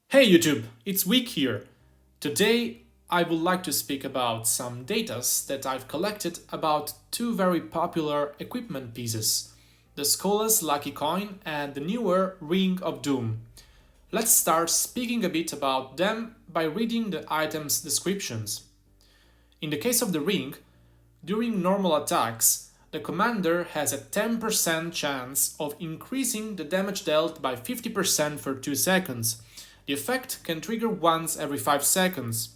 Hey YouTube, it's Wick here. Today I would like to speak about some datas that I've collected about two very popular equipment pieces, the Scolas Lucky Coin and the newer Ring of Doom. Let's start speaking a bit about them by reading the items' descriptions. In the case of the ring, during normal attacks, the commander has a 10% chance of increasing the damage dealt by 50% for 2 seconds. The effect can trigger once every 5 seconds.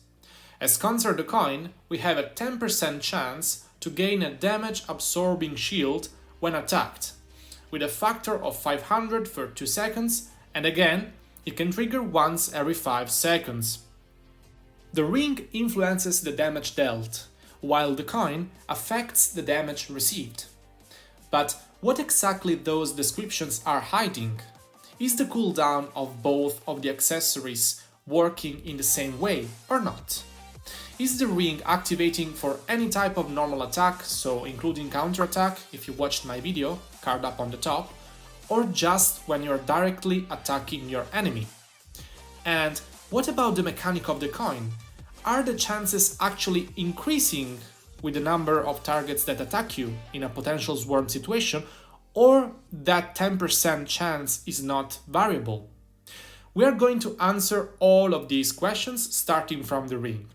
As concerns the coin, we have a 10% chance to gain a damage-absorbing shield when attacked, with a factor of 500 for 2 seconds, and again, it can trigger once every 5 seconds. The ring influences the damage dealt, while the coin affects the damage received. But what exactly those descriptions are hiding? Is the cooldown of both of the accessories working in the same way or not? Is the ring activating for any type of normal attack, so including counterattack if you watched my video, card up on the top, or just when you're directly attacking your enemy? And what about the mechanic of the coin? Are the chances actually increasing with the number of targets that attack you in a potential swarm situation, or that 10% chance is not variable? We are going to answer all of these questions starting from the ring.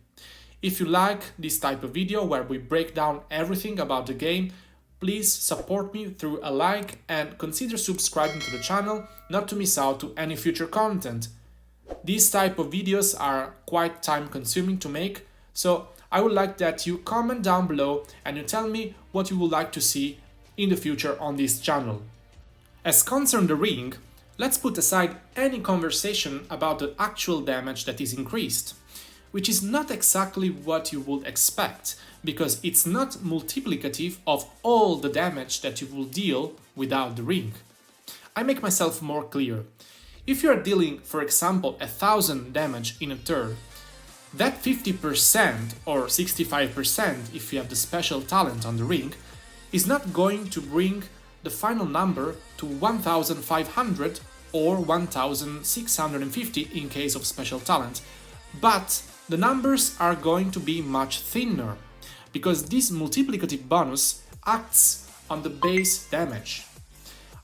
If you like this type of video where we break down everything about the game, please support me through a like and consider subscribing to the channel not to miss out to any future content. These type of videos are quite time consuming to make, so I would like that you comment down below and you tell me what you would like to see in the future on this channel. As concerns the ring, let's put aside any conversation about the actual damage that is increased, which is not exactly what you would expect, because it's not multiplicative of all the damage that you will deal without the ring. I make myself more clear. If you are dealing, for example, 1000 damage in a turn, that 50% or 65% if you have the special talent on the ring is not going to bring the final number to 1500 or 1650 in case of special talent, but the numbers are going to be much thinner, because this multiplicative bonus acts on the base damage.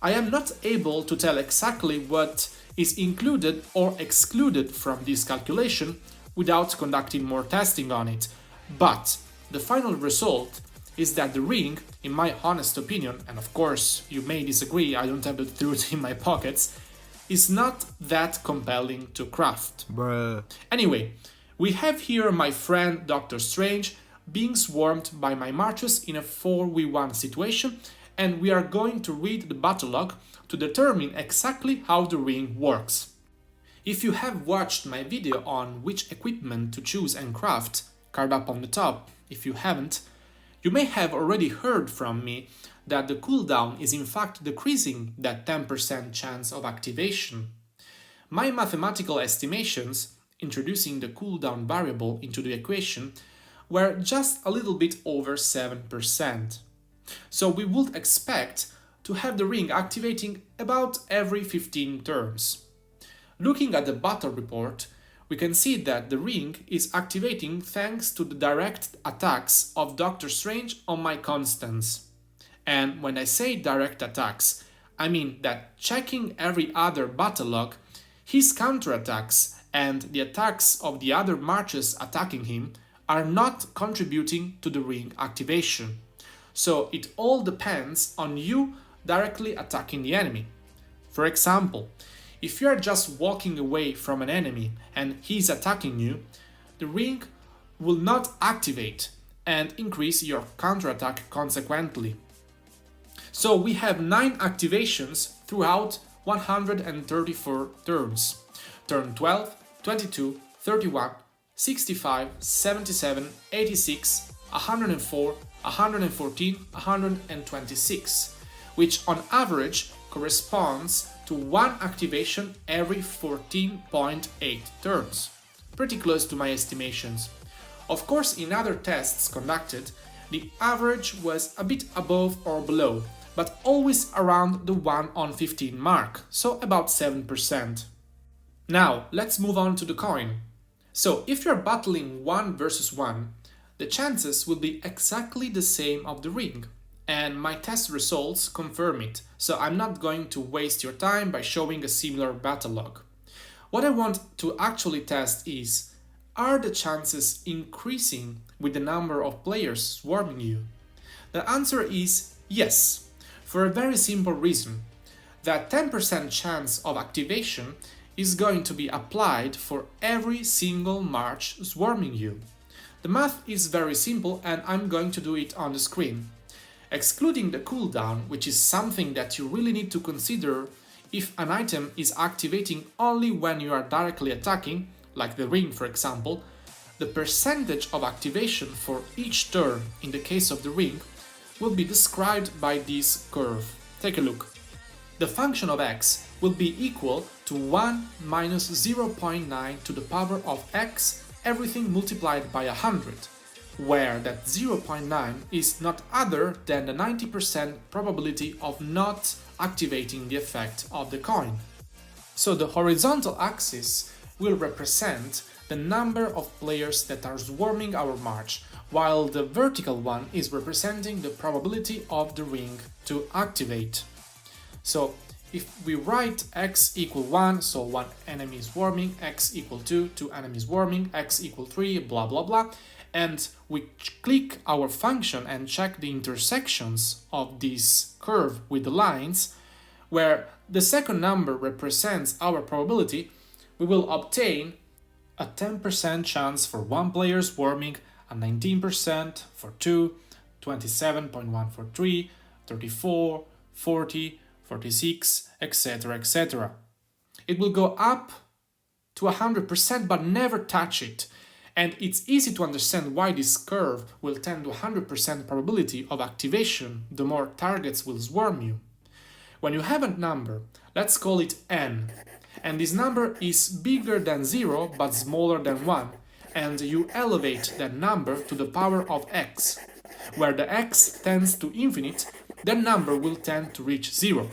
I am not able to tell exactly what is included or excluded from this calculation without conducting more testing on it, but the final result is that the ring, in my honest opinion, and of course you may disagree, I don't have the truth in my pockets, is not that compelling to craft. Bruh. Anyway, we have here my friend Doctor Strange being swarmed by my marches in a 4v1 situation, and we are going to read the battle log to determine exactly how the ring works. If you have watched my video on which equipment to choose and craft, card up on the top. If you haven't, you may have already heard from me that the cooldown is in fact decreasing that 10% chance of activation. My mathematical estimations, introducing the cooldown variable into the equation, were just a little bit over 7%. So we would expect to have the ring activating about every 15 turns. Looking at the battle report, we can see that the ring is activating thanks to the direct attacks of Doctor Strange on my constants. And when I say direct attacks, I mean that checking every other battle log, his counterattacks and the attacks of the other marches attacking him are not contributing to the ring activation. So it all depends on you directly attacking the enemy. For example, if you are just walking away from an enemy and he's attacking you, the ring will not activate and increase your counterattack consequently. So we have 9 activations throughout 134 turns. Turn 12, 22, 31, 65, 77, 86, 104, 114, 126, which on average corresponds to 1 activation every 14.8 turns. Pretty close to my estimations. Of course, in other tests conducted, the average was a bit above or below, but always around the 1 on 15 mark, so about 7%. Now, let's move on to the coin. So, if you're battling 1 versus 1, the chances will be exactly the same of the ring. And my test results confirm it, so I'm not going to waste your time by showing a similar battle log. What I want to actually test is, are the chances increasing with the number of players swarming you? The answer is yes, for a very simple reason. That 10% chance of activation is going to be applied for every single march swarming you. The math is very simple and I'm going to do it on the screen. Excluding the cooldown, which is something that you really need to consider if an item is activating only when you are directly attacking, like the ring for example, the percentage of activation for each turn in the case of the ring will be described by this curve. Take a look. The function of x will be equal to 1 minus 0.9 to the power of x, everything multiplied by 100, where that 0.9 is not other than the 90% probability of not activating the effect of the coin. So the horizontal axis will represent the number of players that are swarming our march, while the vertical one is representing the probability of the ring to activate. So if we write x equal 1, so 1 enemy swarming, x equal 2, 2 enemies swarming, x equal 3, blah blah blah, and we click our function and check the intersections of this curve with the lines, where the second number represents our probability, we will obtain a 10% chance for 1 player swarming, a 19% for 2, 27.1 for 3, 34, 40, 46, etc, etc. It will go up to 100% but never touch it. And it's easy to understand why this curve will tend to 100% probability of activation the more targets will swarm you. When you have a number, let's call it n, and this number is bigger than 0 but smaller than 1, and you elevate that number to the power of x, where the x tends to infinite, that number will tend to reach 0.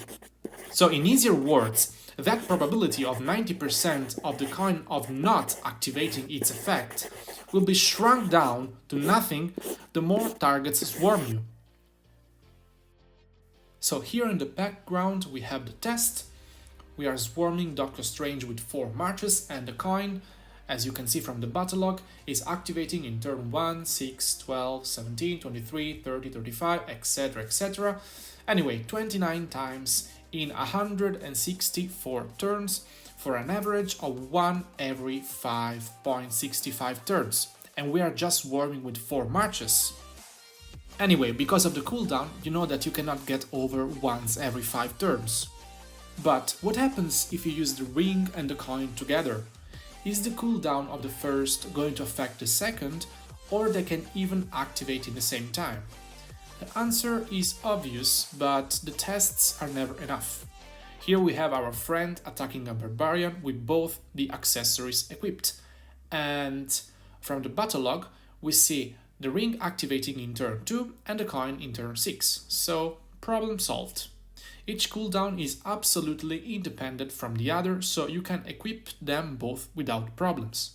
So in easier words, that probability of 90% of the coin of not activating its effect will be shrunk down to nothing the more targets swarm you. So here in the background we have the test. We are swarming Doctor Strange with 4 marches, and the coin, as you can see from the battle log, is activating in turn 1, 6, 12, 17, 23, 30, 35, etc, etc. Anyway, 29 times in 164 turns, for an average of 1 every 5.65 turns, and we are just swarming with 4 marches. Anyway, because of the cooldown, you know that you cannot get over once every 5 turns. But what happens if you use the ring and the coin together? Is the cooldown of the first going to affect the second, or they can even activate in the same time? The answer is obvious, but the tests are never enough. Here we have our friend attacking a barbarian with both the accessories equipped, and from the battle log we see the ring activating in turn 2 and the coin in turn 6, so problem solved. Each cooldown is absolutely independent from the other, so you can equip them both without problems.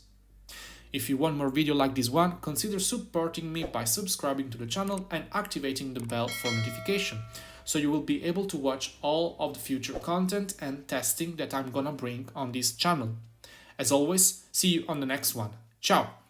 If you want more video like this one, consider supporting me by subscribing to the channel and activating the bell for notification, so you will be able to watch all of the future content and testing that I'm gonna bring on this channel. As always, see you on the next one. Ciao!